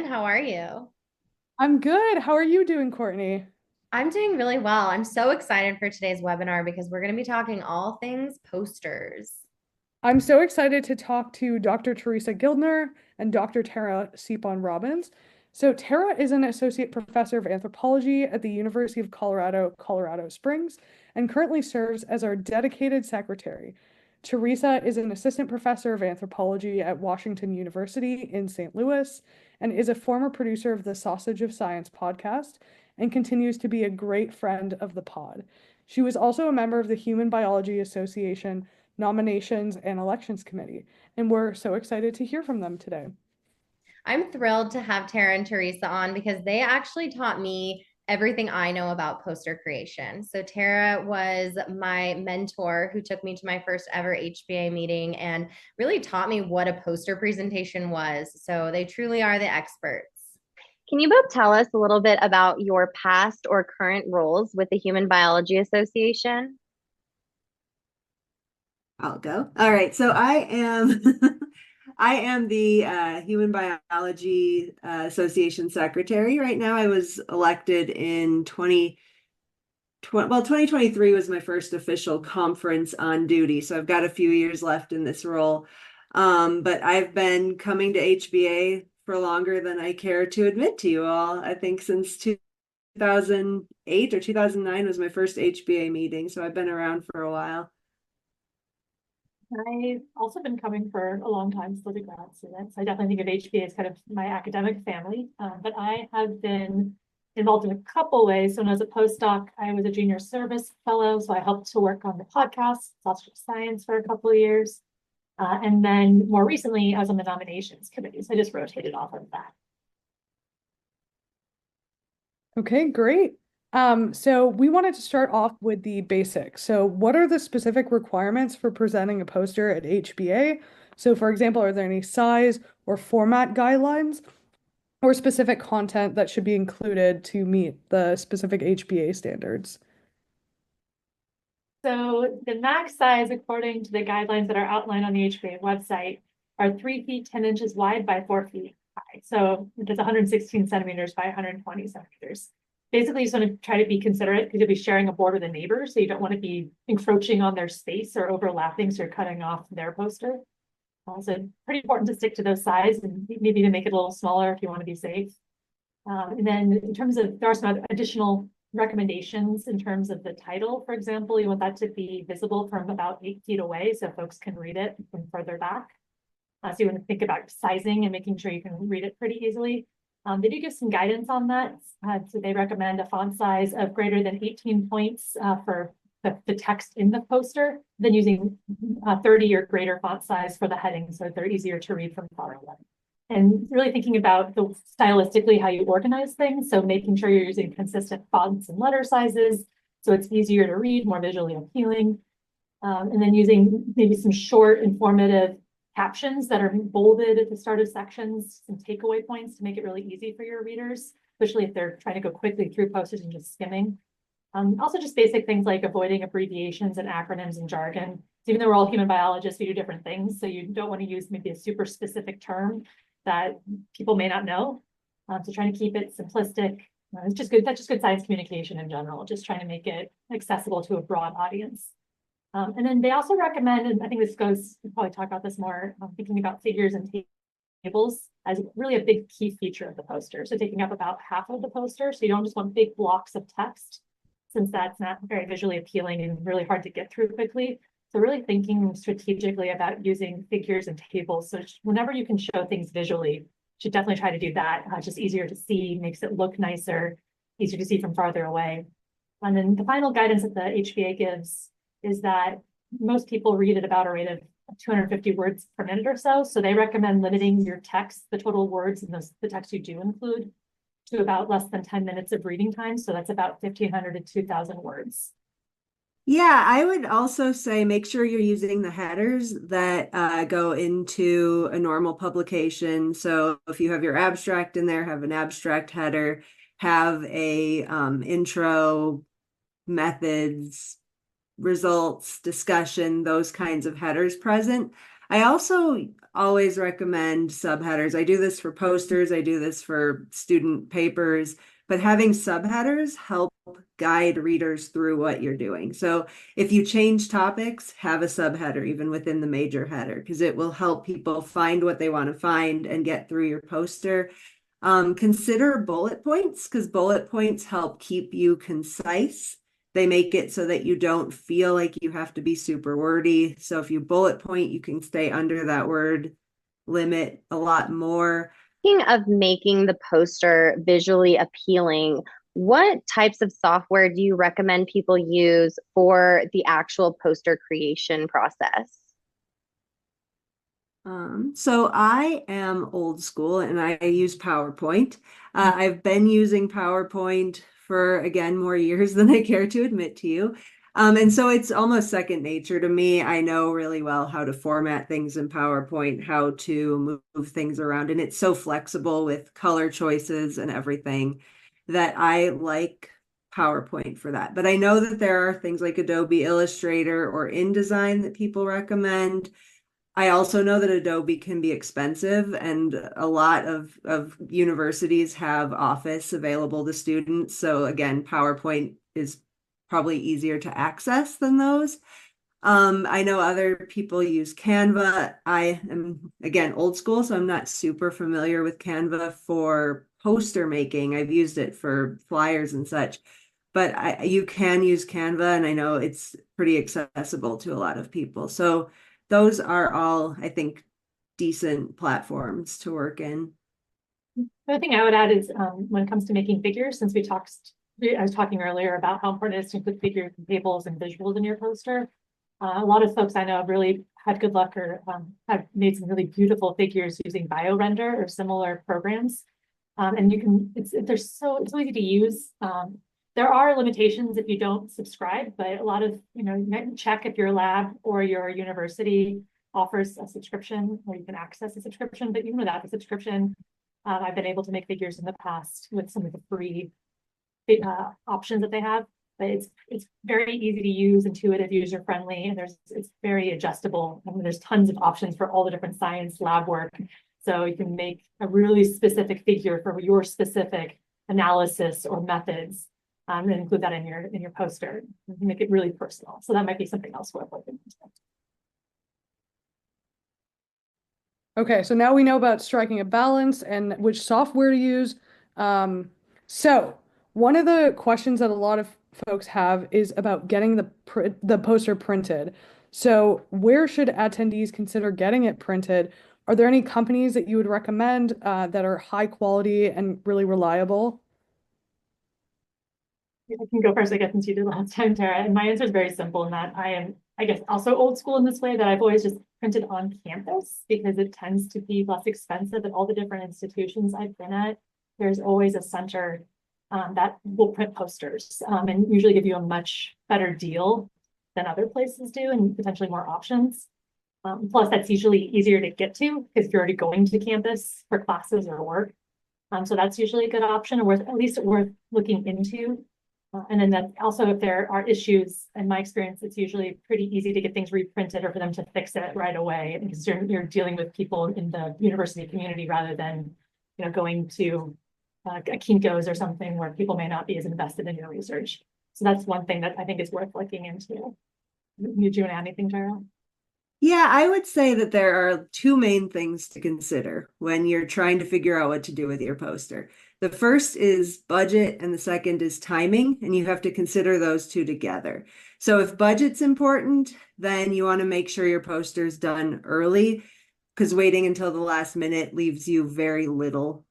How are you? I'm good. How are you doing, Courtney? I'm doing really well. I'm so excited for today's webinar because we're going to be talking all things posters. I'm so excited to talk to Dr. Theresa Gildner and Dr. Tara Cepon-Robins. So, Tara is an associate professor of anthropology at the University of Colorado, Colorado Springs, and currently serves as our dedicated secretary. Theresa is an assistant professor of anthropology at Washington University in St. Louis and is a former producer of the Sausage of Science podcast and continues to be a great friend of the pod. She was also a member of the Human Biology Association Nominations and Elections Committee, and we're so excited to hear from them today. I'm thrilled to have Tara and Teresa on because they actually taught me everything I know about poster creation. So, Tara was my mentor who took me to my first ever HBA meeting and really taught me what a poster presentation was. So, they truly are the experts. Can you both tell us a little bit about your past or current roles with the Human Biology Association? I'll go. All right. So I am I am the Human Biology Association secretary right now. I was elected in 2023 was my first official conference on duty. So I've got a few years left in this role. But I've been coming to HBA for longer than I care to admit to you all. I think since 2008 or 2009 was my first HBA meeting. So I've been around for a while. I've also been coming for a long time, still a grad student. So I definitely think of HBA as kind of my academic family. But I have been involved in a couple ways. So when I was a postdoc, I was a junior service fellow. So I helped to work on the podcast, Sausage of Science, for a couple of years. And then more recently, I was on the nominations committee. So I just rotated off of that. Okay, great. So we wanted to start off with the basics. So what are the specific requirements for presenting a poster at HBA? So for example, are there any size or format guidelines or specific content that should be included to meet the specific HBA standards? So the max size, according to the guidelines that are outlined on the HBA website, are 3 feet 10 inches wide by 4 feet high. So it's 116 centimeters by 120 centimeters. Basically, you just want to try to be considerate because you'll be sharing a board with a neighbor. So you don't want to be encroaching on their space or overlapping. So you're cutting off their poster. So pretty important to stick to those size and maybe to make it a little smaller if you want to be safe. And then in terms of, there are some additional recommendations in terms of the title, for example, you want that to be visible from about 8 feet away so folks can read it from further back. So you want to think about sizing and making sure you can read it pretty easily. They do give some guidance on that. So they recommend a font size of greater than 18 points for the text in the poster, then using 30 or greater font size for the heading so they're easier to read from far away. And really thinking about the stylistically how you organize things. So making sure you're using consistent fonts and letter sizes so it's easier to read, more visually appealing. And then using maybe some short, informative captions that are bolded at the start of sections, some takeaway points to make it really easy for your readers, especially if they're trying to go quickly through posters and just skimming. Also just basic things like avoiding abbreviations and acronyms and jargon. So even though we're all human biologists, we do different things. So you don't want to use maybe a super specific term that people may not know. So trying to keep it simplistic. It's just good. That's just good science communication in general, just trying to make it accessible to a broad audience. And then they also recommend, and I think this goes, we'll probably talk about this more, thinking about figures and tables as really a big key feature of the poster. So taking up about half of the poster. So you don't just want big blocks of text, since that's not very visually appealing and really hard to get through quickly. So really thinking strategically about using figures and tables. So whenever you can show things visually, you should definitely try to do that. Just easier to see, makes it look nicer, easier to see from farther away. And then the final guidance that the HBA gives is that most people read at about a rate of 250 words per minute or so. So they recommend limiting your text, the total words in the text you do include, to about less than 10 minutes of reading time. So that's about 1,500 to 2,000 words. Yeah, I would also say make sure you're using the headers that go into a normal publication. So if you have your abstract in there, have an abstract header, have a intro, methods, results, discussion, those kinds of headers present. I also always recommend subheaders. I do this for posters, I do this for student papers, but having subheaders help guide readers through what you're doing. So if you change topics, have a subheader even within the major header, because it will help people find what they want to find and get through your poster. Consider bullet points, because bullet points help keep you concise. They make it so that you don't feel like you have to be super wordy. So if you bullet point, you can stay under that word limit a lot more. Speaking of making the poster visually appealing, what types of software do you recommend people use for the actual poster creation process? So I am old school and I use PowerPoint. I've been using PowerPoint for, again, more years than I care to admit to you. And so it's almost second nature to me. I know really well how to format things in PowerPoint, how to move things around, and it's so flexible with color choices and everything that I like PowerPoint for that. But I know that there are things like Adobe Illustrator or InDesign that people recommend. I also know that Adobe can be expensive, and a lot of universities have Office available to students. So again, PowerPoint is probably easier to access than those. I know other people use Canva. I am, again, old school, so I'm not super familiar with Canva for poster making. I've used it for flyers and such, but you can use Canva, and I know it's pretty accessible to a lot of people. So those are all, I think, decent platforms to work in. The other thing I would add is when it comes to making figures, since I was talking earlier about how important it is to include figures and tables and visuals in your poster. A lot of folks I know have really had good luck or have made some really beautiful figures using BioRender or similar programs. And you can, it's so easy to use. There are limitations if you don't subscribe, but a lot of, check if your lab or your university offers a subscription or you can access a subscription, but even without the subscription, I've been able to make figures in the past with some of the free options that they have, but it's very easy to use, intuitive, user friendly, and it's very adjustable. I mean, there's tons of options for all the different science lab work. So you can make a really specific figure for your specific analysis or methods, and include that in your poster. You can make it really personal. So that might be something else worth looking into. Okay, so now we know about striking a balance and which software to use. So one of the questions that a lot of folks have is about getting the poster printed. So where should attendees consider getting it printed? Are there any companies that you would recommend that are high quality and really reliable? I can go first, I guess, since you did last time, Tara. And my answer is very simple in that I am, I guess, also old school in this way, that I've always just printed on campus because it tends to be less expensive at all the different institutions I've been at. There's always a center that will print posters and usually give you a much better deal than other places do and potentially more options. Plus, that's usually easier to get to because you're already going to campus for classes or work. So that's usually a good option, or at least worth looking into. And then that also, if there are issues, in my experience, it's usually pretty easy to get things reprinted or for them to fix it right away because you're dealing with people in the university community rather than, going to a Kinko's or something where people may not be as invested in your research. So that's one thing that I think is worth looking into. Did you want to add anything, Tara? Yeah, I would say that there are two main things to consider when you're trying to figure out what to do with your poster. The first is budget and the second is timing, and you have to consider those two together. So if budget's important, then you want to make sure your poster's done early, because waiting until the last minute leaves you very little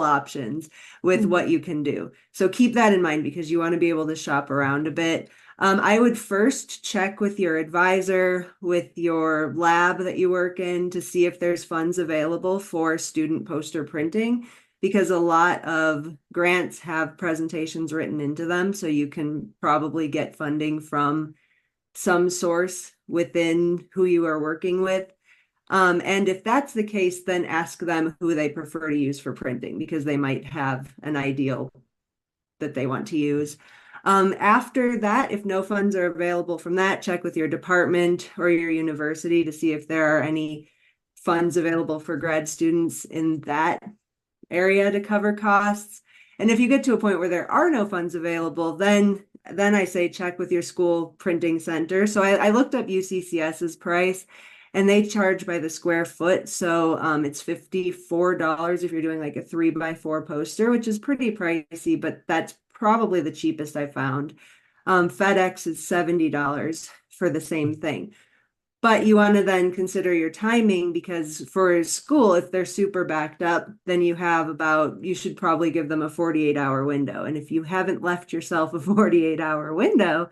options with what you can do. So keep that in mind because you want to be able to shop around a bit. I would first check with your advisor, with your lab that you work in, to see if there's funds available for student poster printing, because a lot of grants have presentations written into them. So you can probably get funding from some source within who you are working with. And if that's the case, then ask them who they prefer to use for printing, because they might have an ideal that they want to use. After that, if no funds are available from that, check with your department or your university to see if there are any funds available for grad students in that area to cover costs. And if you get to a point where there are no funds available, then I say check with your school printing center. So I looked up UCCS's price, and they charge by the square foot. So it's $54 if you're doing like a 3x4 poster, which is pretty pricey, but that's probably the cheapest I found. FedEx is $70 for the same thing. But you want to then consider your timing, because for school, if they're super backed up, then you should probably give them a 48-hour window. And if you haven't left yourself a 48-hour window,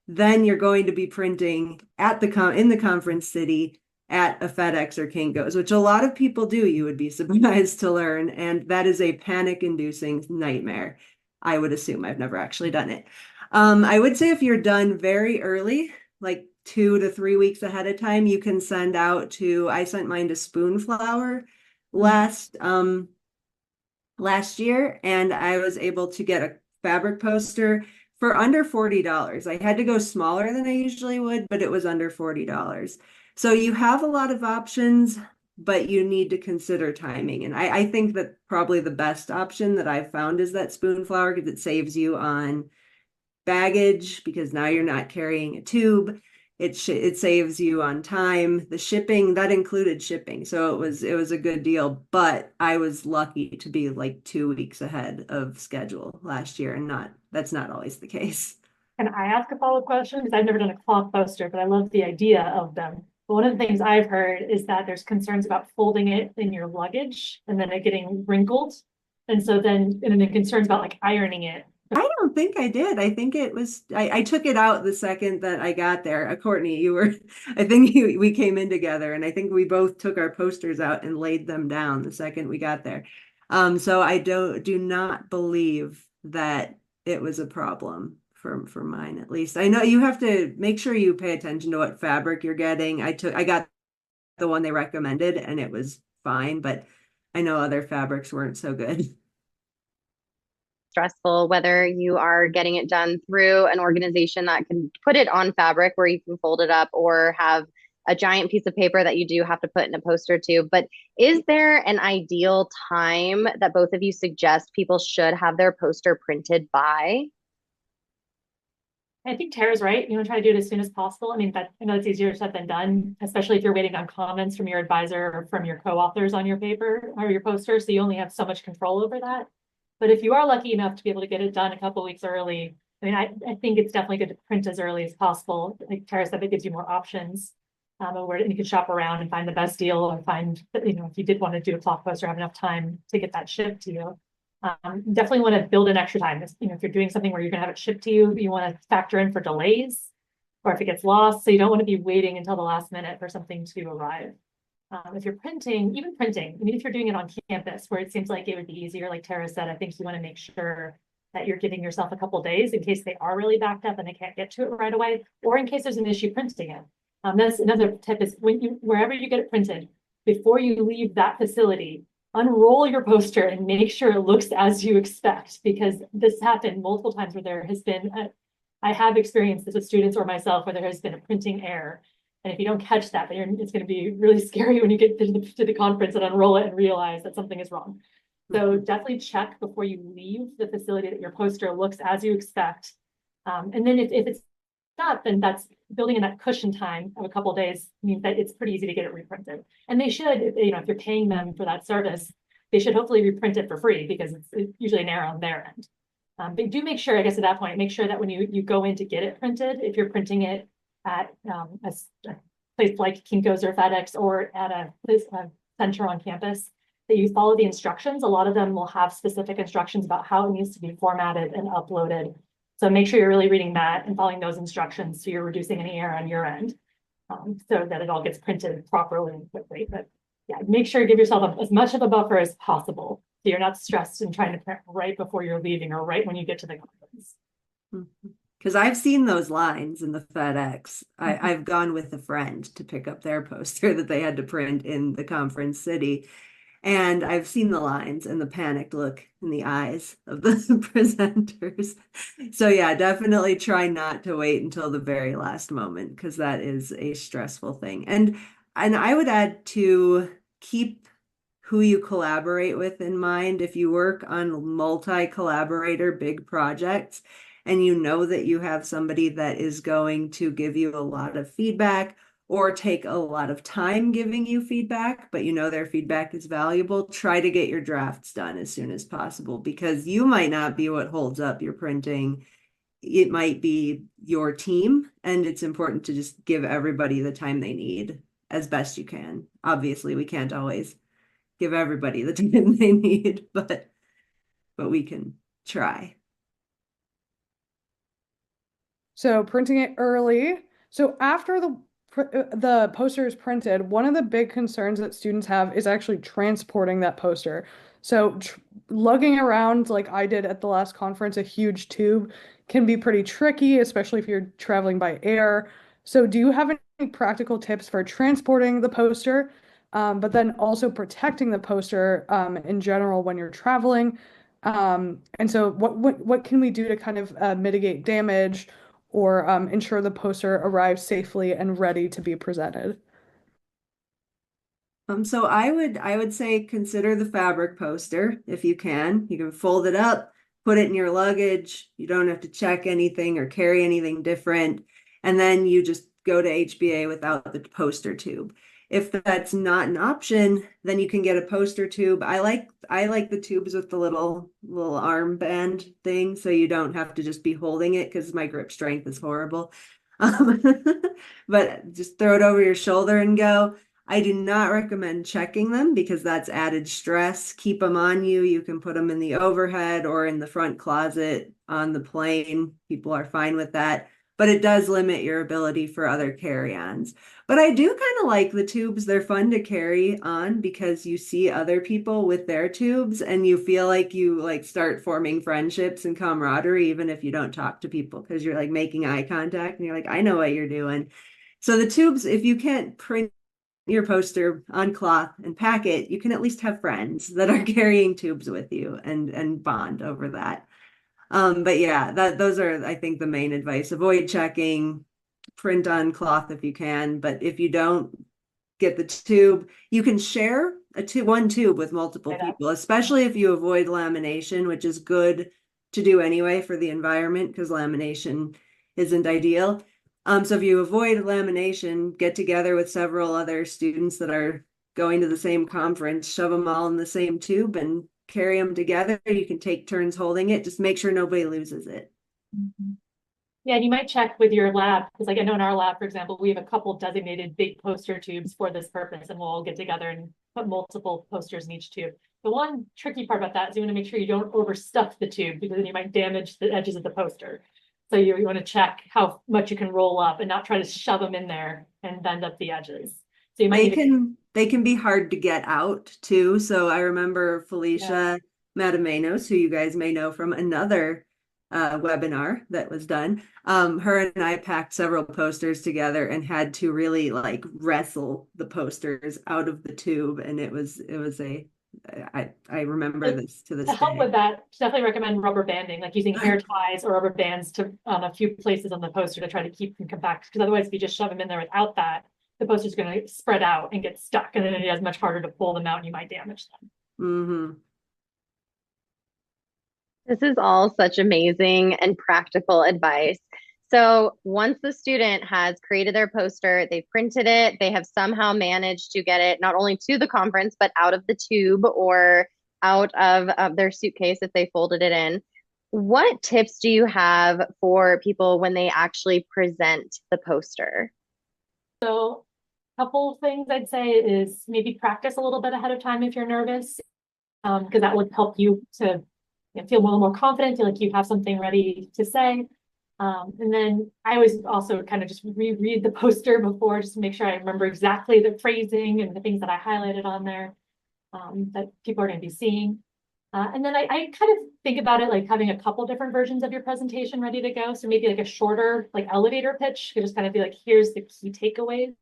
then you're going to be printing in the conference city at a FedEx or Kinko's, which a lot of people do, you would be surprised to learn. And that is a panic-inducing nightmare. I would assume. I've never actually done it. I would say if you're done very early, like 2 to 3 weeks ahead of time, you can send out I sent mine to Spoonflower last year, and I was able to get a fabric poster for under $40. I had to go smaller than I usually would, but it was under $40. So you have a lot of options, but you need to consider timing. And I think that probably the best option that I've found is that Spoonflower, because it saves you on baggage, because now you're not carrying a tube. It saves you on time. The shipping, that included shipping. So it was a good deal, but I was lucky to be like 2 weeks ahead of schedule last year, and that's not always the case. Can I ask a follow-up question? Because I've never done a cloth poster, but I love the idea of them. But one of the things I've heard is that there's concerns about folding it in your luggage and then it getting wrinkled. And then concerns about like ironing it. I don't think I did. I think it was, I took it out the second that I got there. Courtney, I think we came in together, and I think we both took our posters out and laid them down the second we got there. So I do not believe that it was a problem for mine, at least. I know you have to make sure you pay attention to what fabric you're getting. I got the one they recommended, and it was fine, but I know other fabrics weren't so good. Stressful, whether you are getting it done through an organization that can put it on fabric where you can fold it up, or have a giant piece of paper that you do have to put in a poster too. But is there an ideal time that both of you suggest people should have their poster printed by? I think Tara's right. You want to try to do it as soon as possible. I mean, I know it's easier said than done, especially if you're waiting on comments from your advisor or from your co-authors on your paper or your poster. So you only have so much control over that. But if you are lucky enough to be able to get it done a couple weeks early, I mean, I think it's definitely good to print as early as possible. Like Tara said, it gives you more options, where you can shop around and find the best deal, or find, if you did want to do a cloth poster, have enough time to get that shipped to you. Definitely want to build in extra time. If you're doing something where you're gonna have it shipped to you, you want to factor in for delays, or if it gets lost. So you don't want to be waiting until the last minute for something to arrive. If you're printing, I mean, if you're doing it on campus where it seems like it would be easier, like Tara said, I think you want to make sure that you're giving yourself a couple of days in case they are really backed up and they can't get to it right away, or in case there's an issue printing it. That's another tip, is wherever you get it printed, before you leave that facility, unroll your poster and make sure it looks as you expect, because this happened multiple times where there has been, I have experienced this with students or myself, where there has been a printing error. And if you don't catch that, it's going to be really scary when you get to the conference and unroll it and realize that something is wrong. So definitely check before you leave the facility that your poster looks as you expect. And then if it's not, then that's building in that cushion time of a couple of days means that it's pretty easy to get it reprinted. And they should, if you're paying them for that service, they should hopefully reprint it for free, because it's usually an error on their end. But do make sure, I guess at that point, make sure that when you go in to get it printed, if you're printing it at a place like Kinko's or FedEx, or at a center on campus, that you follow the instructions. A lot of them will have specific instructions about how it needs to be formatted and uploaded. So make sure you're really reading that and following those instructions, so you're reducing any error on your end, so that it all gets printed properly and quickly. But yeah, make sure you give yourself as much of a buffer as possible, so you're not stressed and trying to print right before you're leaving or right when you get to the conference. Because I've seen those lines in the FedEx. I've gone with a friend to pick up their poster that they had to print in the conference city. And I've seen the lines and the panicked look in the eyes of the presenters. So yeah, definitely try not to wait until the very last moment because that is a stressful thing. And I would add to keep who you collaborate with in mind. If you work on multi-collaborator big projects and you know that you have somebody that is going to give you a lot of feedback or take a lot of time giving you feedback, but you know their feedback is valuable, try to get your drafts done as soon as possible because you might not be what holds up your printing. It might be your team, and it's important to just give everybody the time they need as best you can. Obviously, we can't always give everybody the time they need, but we can try. So printing it early. So after the poster is printed, one of the big concerns that students have is actually transporting that poster. So lugging around like I did at the last conference, a huge tube can be pretty tricky, especially if you're traveling by air. So do you have any practical tips for transporting the poster, but then also protecting the poster in general when you're traveling? And so what can we do to kind of mitigate damage or ensure the poster arrives safely and ready to be presented? So I would say consider the fabric poster if you can. You can fold it up, put it in your luggage. You don't have to check anything or carry anything different. And then you just go to HBA without the poster tube. If that's not an option, then you can get a poster tube. I like the tubes with the little armband thing, so you don't have to just be holding it because my grip strength is horrible. Um, but just throw it over your shoulder and go. I do not recommend checking them because that's added stress. Keep them on you. You can put them in the overhead or in the front closet on the plane. People are fine with that, but it does limit your ability for other carry-ons. But I do kind of like the tubes. They're fun to carry on because you see other people with their tubes and you feel like you like start forming friendships and camaraderie, even if you don't talk to people because you're like making eye contact and you're like, I know what you're doing. So the tubes, if you can't print your poster on cloth and pack it, you can at least have friends that are carrying tubes with you and bond over that. But yeah, those are, I think, the main advice. Avoid checking, print on cloth if you can, but if you don't get the tube, you can share one tube with multiple people, especially if you avoid lamination, which is good to do anyway for the environment because lamination isn't ideal. So if you avoid lamination, get together with several other students that are going to the same conference, shove them all in the same tube and carry them together. You can take turns holding it. Just make sure nobody loses it. Mm-hmm. Yeah, and you might check with your lab, because like I know in our lab, for example, we have a couple designated big poster tubes for this purpose, and we'll all get together and put multiple posters in each tube. The one tricky part about that is you want to make sure you don't overstuff the tube because then you might damage the edges of the poster. So you want to check how much you can roll up and not try to shove them in there and bend up the edges. So you might they can be hard to get out too. So I remember Felicia Matamenos, who you guys may know from another webinar that was done. Her and I packed several posters together and had to really like wrestle the posters out of the tube, and it was I remember this to this day. To help with that, definitely recommend rubber banding, like using hair ties or rubber bands to a few places on the poster to try to keep them compact. Because otherwise, if you just shove them in there without that, the poster's going to spread out and get stuck, and then it is much harder to pull them out, and you might damage them. Mm-hmm. This is all such amazing and practical advice. So once the student has created their poster, they've printed it, they have somehow managed to get it not only to the conference, but out of the tube or out of their suitcase if they folded it in. What tips do you have for people when they actually present the poster? So a couple of things I'd say is maybe practice a little bit ahead of time if you're nervous, because that would help you to feel a little more confident, feel like you have something ready to say. And then I always also kind of just reread the poster before just to make sure I remember exactly the phrasing and the things that I highlighted on there that people are going to be seeing. And then I kind of think about it like having a couple different versions of your presentation ready to go. So maybe like a shorter like elevator pitch could just kind of be like, here's the key takeaways.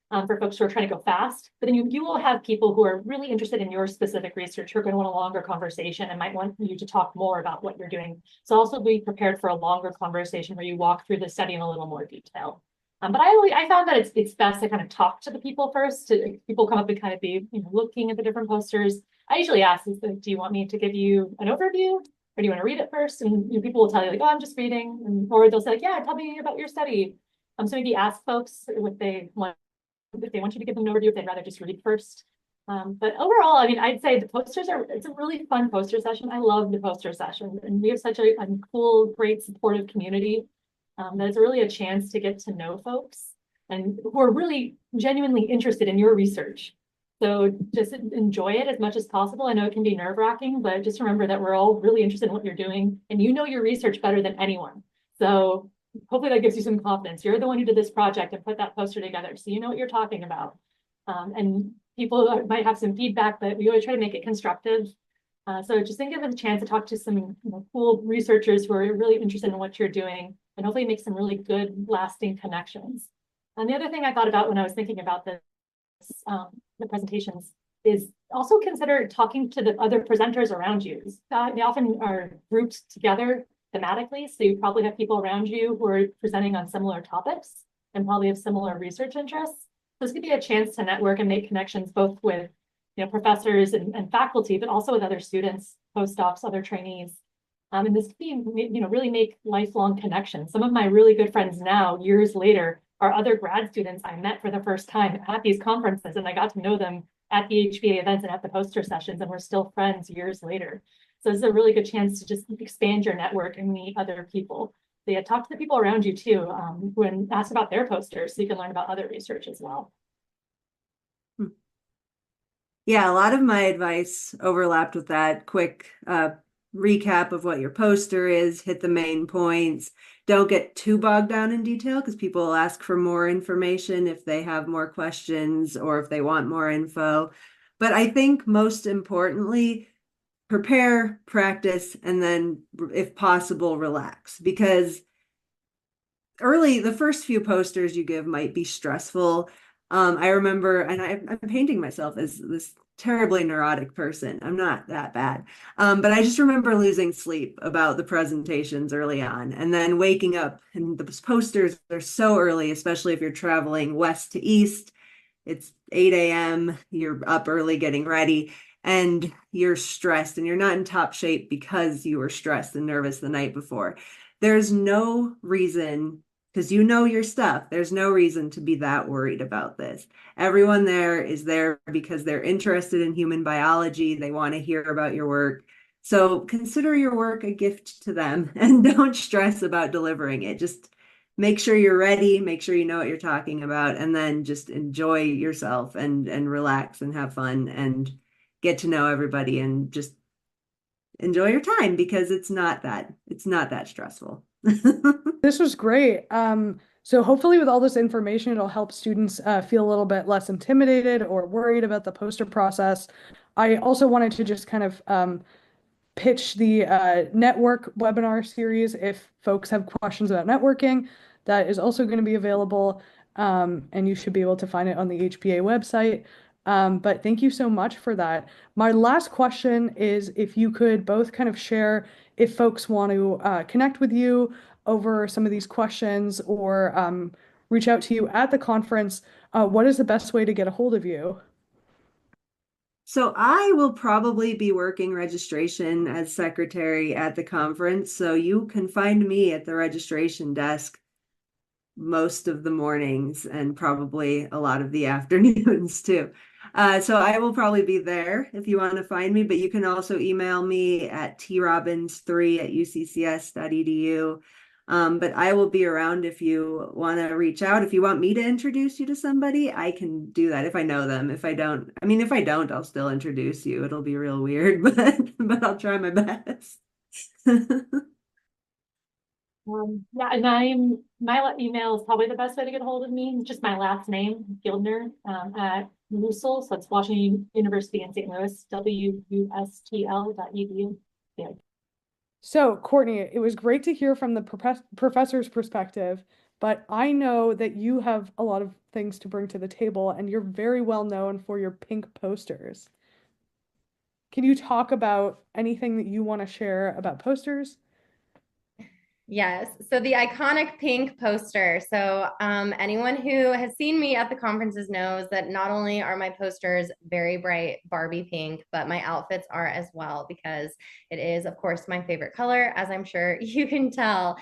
for folks who are trying to go fast. But then you will have people who are really interested in your specific research, who are going to want a longer conversation and might want you to talk more about what you're doing. So also be prepared for a longer conversation where you walk through the study in a little more detail. But I found that it's best to kind of talk to the people first. People come up and kind of be looking at the different posters. I usually ask, do you want me to give you an overview, or do you want to read it first? And people will tell you like, oh, I'm just reading, or they'll say like, yeah, tell me about your study. So maybe ask folks if they want you to give them an overview, if they'd rather just read first. But overall, I mean, I'd say the posters it's a really fun poster session. I love the poster session, and we have such a cool, great, supportive community. That it's really a chance to get to know folks and who are really genuinely interested in your research. So just enjoy it as much as possible. I know it can be nerve-wracking, but just remember that we're all really interested in what you're doing, and you know your research better than anyone. So hopefully that gives you some confidence. You're the one who did this project and put that poster together, so you know what you're talking about. And people might have some feedback, but we always try to make it constructive. So just think of it as a chance to talk to some cool researchers who are really interested in what you're doing, and hopefully make some really good lasting connections. And the other thing I thought about when I was thinking about this, the presentations, is also consider talking to the other presenters around you. They often are grouped together thematically, so you probably have people around you who are presenting on similar topics and probably have similar research interests. So this could be a chance to network and make connections both with professors and faculty, but also with other students, postdocs, other trainees. And this could be, really make lifelong connections. Some of my really good friends now, years later, are other grad students I met for the first time at these conferences, and I got to know them at the HBA events and at the poster sessions, and we're still friends years later. So this is a really good chance to just expand your network and meet other people. So yeah, talk to the people around you too, when ask about their posters, so you can learn about other research as well. Yeah, a lot of my advice overlapped with that. Quick recap of what your poster is, hit the main points. Don't get too bogged down in detail, because people will ask for more information if they have more questions or if they want more info. But I think most importantly, prepare, practice, and then if possible, relax, because the first few posters you give might be stressful. I remember, and I'm painting myself as this terribly neurotic person. I'm not that bad. But I just remember losing sleep about the presentations early on, and then waking up, and the posters are so early, especially if you're traveling west to east. It's 8 a.m. You're up early getting ready, and you're stressed, and you're not in top shape because you were stressed and nervous the night before. There's no reason, because you know your stuff, there's no reason to be that worried about this. Everyone there is there because they're interested in human biology. They want to hear about your work. So consider your work a gift to them, and don't stress about delivering it. Just make sure you're ready, make sure you know what you're talking about, and then just enjoy yourself and relax and have fun and get to know everybody, and just enjoy your time, because it's not that stressful. This was great. So hopefully with all this information, it'll help students feel a little bit less intimidated or worried about the poster process. I also wanted to just kind of pitch the network webinar series. If folks have questions about networking, that is also going to be available, and you should be able to find it on the HBA website. But thank you so much for that. My last question is if you could both kind of share, if folks want to connect with you over some of these questions, or reach out to you at the conference, what is the best way to get a hold of you? So I will probably be working registration as secretary at the conference, so you can find me at the registration desk most of the mornings and probably a lot of the afternoons too. So I will probably be there if you want to find me, but you can also email me at trobbins3@uccs.edu. But I will be around if you want to reach out. If you want me to introduce you to somebody, I can do that if I know them. If I don't, I'll still introduce you. It'll be real weird, but I'll try my best. Yeah, and my email is probably the best way to get a hold of me. Just my last name, Gildner, at WUSL, so it's Washington University in St. Louis, WUSTL.edu. Yeah. So, Courtney, it was great to hear from the professor's perspective, but I know that you have a lot of things to bring to the table, and you're very well known for your pink posters. Can you talk about anything that you want to share about posters? Yes. So the iconic pink poster. So anyone who has seen me at the conferences knows that not only are my posters very bright Barbie pink, but my outfits are as well, because it is, of course, my favorite color, as I'm sure you can tell.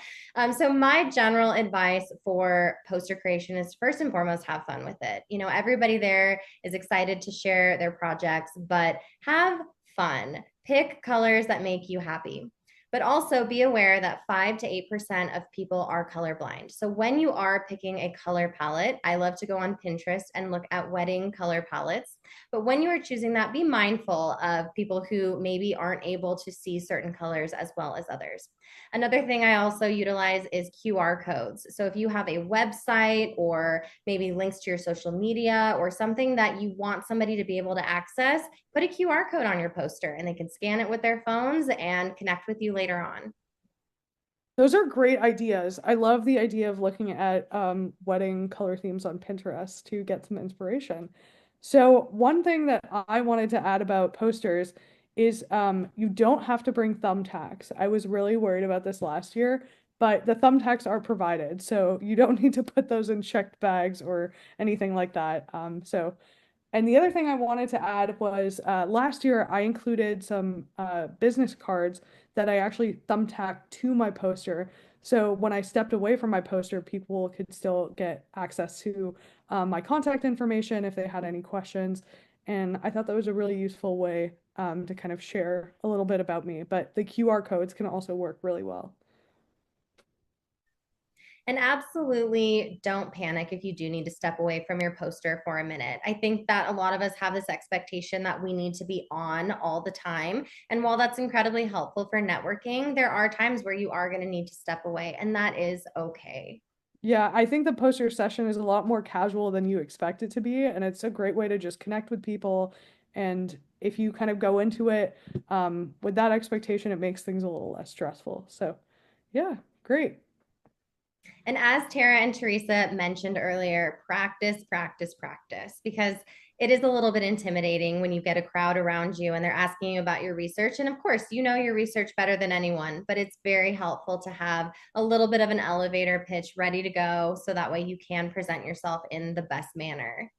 So my general advice for poster creation is, first and foremost, have fun with it. You know, everybody there is excited to share their projects, but have fun. Pick colors that make you happy. But also be aware that 5 to 8% of people are colorblind. So when you are picking a color palette, I love to go on Pinterest and look at wedding color palettes. But when you are choosing that, be mindful of people who maybe aren't able to see certain colors as well as others. Another thing I also utilize is QR codes. So if you have a website or maybe links to your social media or something that you want somebody to be able to access, put a QR code on your poster and they can scan it with their phones and connect with you later on. Those are great ideas. I love the idea of looking at wedding color themes on Pinterest to get some inspiration. So one thing that I wanted to add about posters is you don't have to bring thumbtacks. I was really worried about this last year, but the thumbtacks are provided, so you don't need to put those in checked bags or anything like that. And the other thing I wanted to add was last year I included some business cards that I actually thumbtacked to my poster. So when I stepped away from my poster, people could still get access to my contact information if they had any questions. And I thought that was a really useful way to kind of share a little bit about me. But the QR codes can also work really well. And absolutely don't panic if you do need to step away from your poster for a minute. I think that a lot of us have this expectation that we need to be on all the time. And while that's incredibly helpful for networking, there are times where you are going to need to step away, and that is okay. Yeah, I think the poster session is a lot more casual than you expect it to be, and it's a great way to just connect with people. And if you kind of go into it with that expectation, it makes things a little less stressful. So, yeah, great. And as Tara and Theresa mentioned earlier, practice, practice, practice, because it is a little bit intimidating when you get a crowd around you and they're asking you about your research. And of course, you know your research better than anyone, but it's very helpful to have a little bit of an elevator pitch ready to go so that way you can present yourself in the best manner.